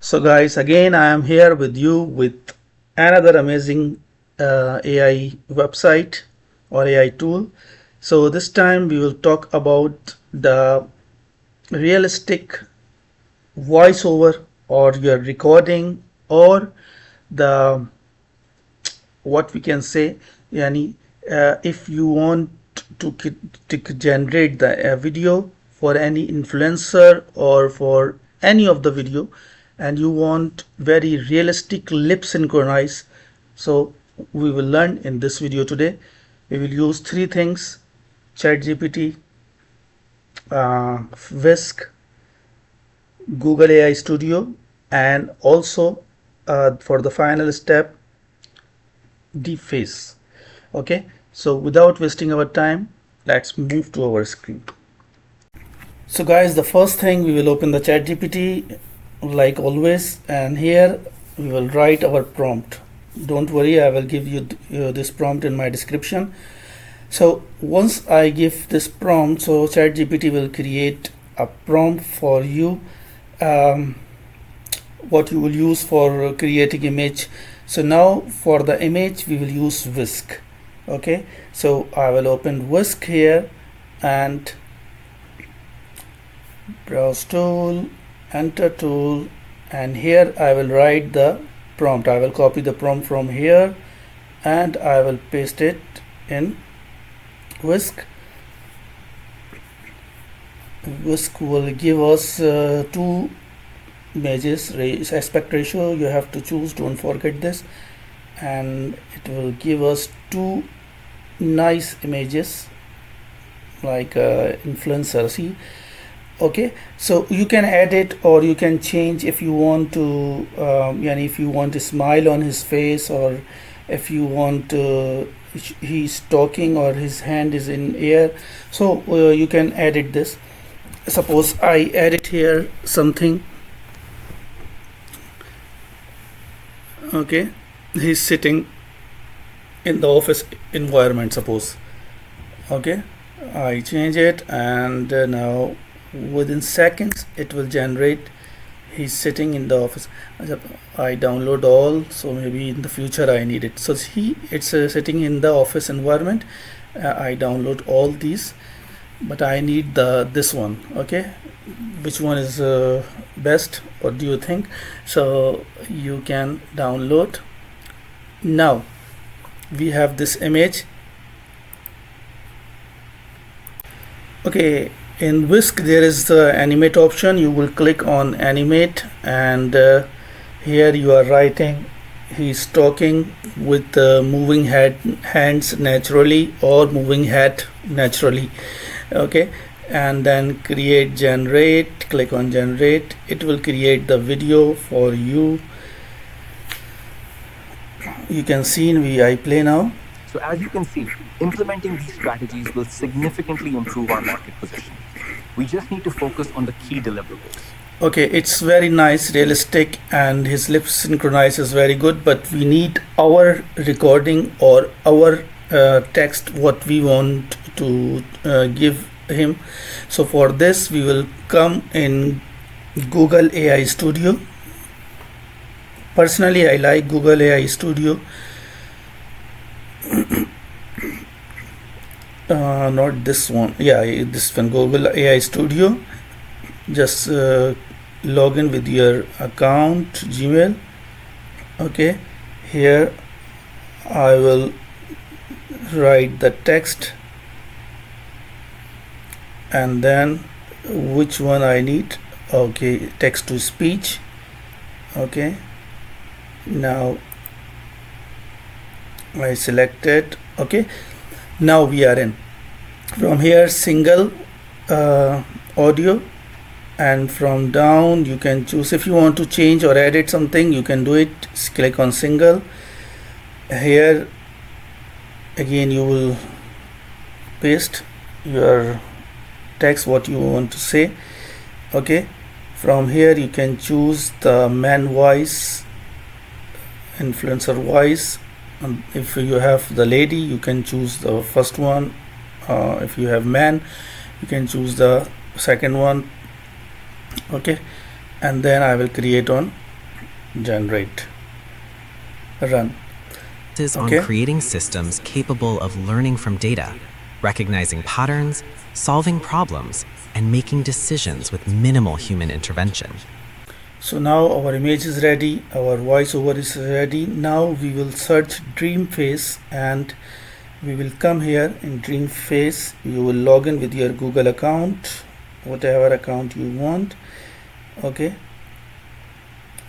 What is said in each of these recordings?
So guys, again I am here with you with another amazing AI website or AI tool. So this time we will talk about the realistic voiceover or your recording or the what we can say yani if you want to generate the video for any influencer or for any of the video and you want very realistic lip synchronize, so we will learn in this video today. We will use three things: ChatGPT, Whisk, Google AI Studio, and also for the final step, deface. Okay, so without wasting our time, let's move to our screen. So guys, the first thing, we will open the ChatGPT like always, and here we will write our prompt. Don't worry, I will give you this prompt in my description. So once I give this prompt, so ChatGPT will create a prompt for you, what you will use for creating image. So now for the image we will use Whisk. Okay, so I will open Whisk here and browse tool, enter tool, and here I will write the prompt. I will copy the prompt from here and I will paste it in Whisk. Whisk will give us two images, aspect ratio you have to choose, don't forget this, and it will give us two nice images like influencer. See, okay, so you can edit or you can change if you want to if you want a smile on his face, or if you want he's talking or his hand is in air, so you can edit this. Suppose I edit here something. Okay, he's sitting in the office environment, suppose. Okay, I change it, and now within seconds it will generate he's sitting in the office. I download all, so maybe in the future I need it. So it's sitting in the office environment. I download all these, but I need this one. Okay, which one is best? What do you think? So you can download. Now we have this image. Okay, in Whisk there is the animate option. You will click on animate, and here you are writing he's talking with moving hands naturally or moving head naturally. Okay, and then create, generate, click on generate. It will create the video for you. You can see I play now. So as you can see, implementing these strategies will significantly improve our market position. We just need to focus on the key deliverables. Okay, it's very nice, realistic, and his lip synchronize is very good, but we need our recording or our text what we want to give him. So for this we will come in Google AI Studio. Personally I like Google AI Studio. Not this one, yeah, this one, Google AI Studio. Just log in with your account, Gmail. Okay, here I will write the text, and then which one I need. Okay, text to speech. Okay, now I select it. Okay, now we are in. From here, single audio, and from down you can choose if you want to change or edit something, you can do it. Click on single. Here again you will paste your text what you want to say. Okay, from here you can choose the man voice, influencer voice. If you have the lady, you can choose the first one. If you have man, you can choose the second one. Okay, and then I will create on generate, run. Is on Okay. creating systems capable of learning from data, recognizing patterns, solving problems, and making decisions with minimal human intervention. So now our image is ready, our voiceover is ready. Now we will search dream face and we will come here in dream face. You will log in with your Google account, whatever account you want. Okay.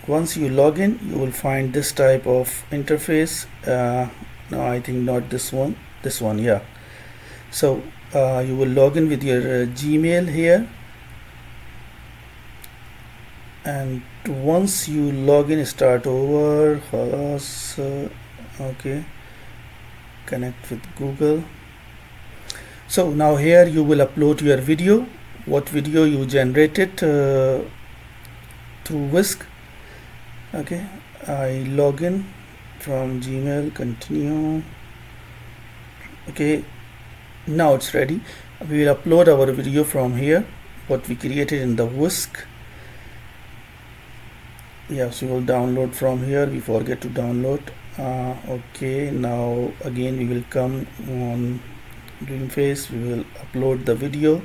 Once you log in, you will find this type of interface. No, I think not this one. This one, yeah. So you will log in with your Gmail here, and once you log in, start over. Okay, connect with Google. So now here you will upload your video, what video you generated through Whisk. Okay, I log in from Gmail, continue. Okay, now it's ready. We will upload our video from here, what we created in the Whisk. Yes, we will download from here. We forget to download. Okay, now again we will come on Dreamface. We will upload the video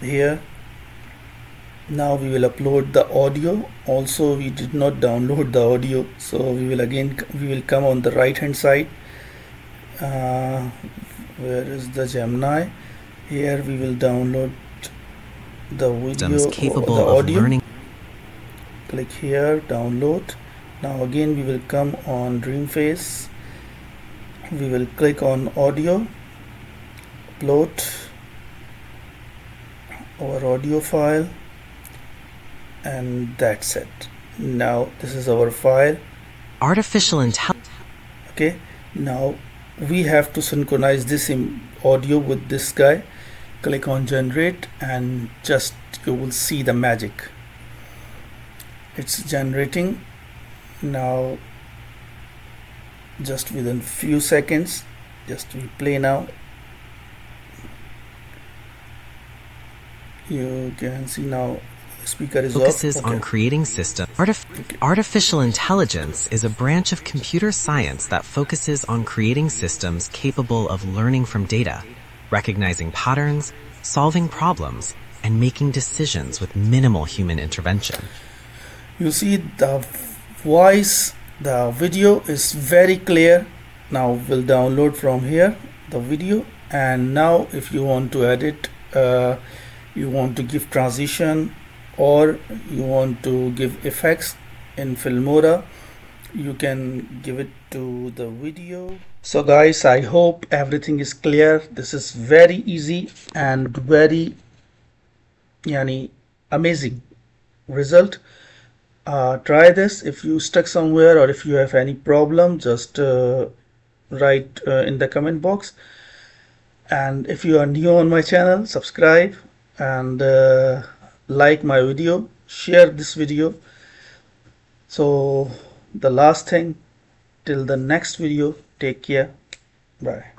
here. Now we will upload the audio. Also, we did not download the audio, so we will come on the right hand side. Where is the Gemini? Here we will download the video, Capable the of audio. learning. Click here, download. Now again we will come on Dreamface. We will click on audio, upload our audio file, and that's it. Now this is our file. Artificial intelligence. Okay, now we have to synchronize this audio with this guy. Click on generate and just you will see the magic. It's generating now, just within few seconds. Just we play now. You can see now speaker is Focuses off. on creating systems. Artificial intelligence is a branch of computer science that focuses on creating systems capable of learning from data, recognizing patterns, solving problems, and making decisions with minimal human intervention. You see the voice, the video is very clear. Now we'll download from here the video, and now if you want to edit, you want to give transition, or you want to give effects in Filmora, you can give it to the video. So guys, I hope everything is clear. This is very easy and very amazing result. Try this. If you stuck somewhere or if you have any problem, just write in the comment box. And if you are new on my channel, subscribe and like my video, share this video. So the last thing, till the next video, take care, bye.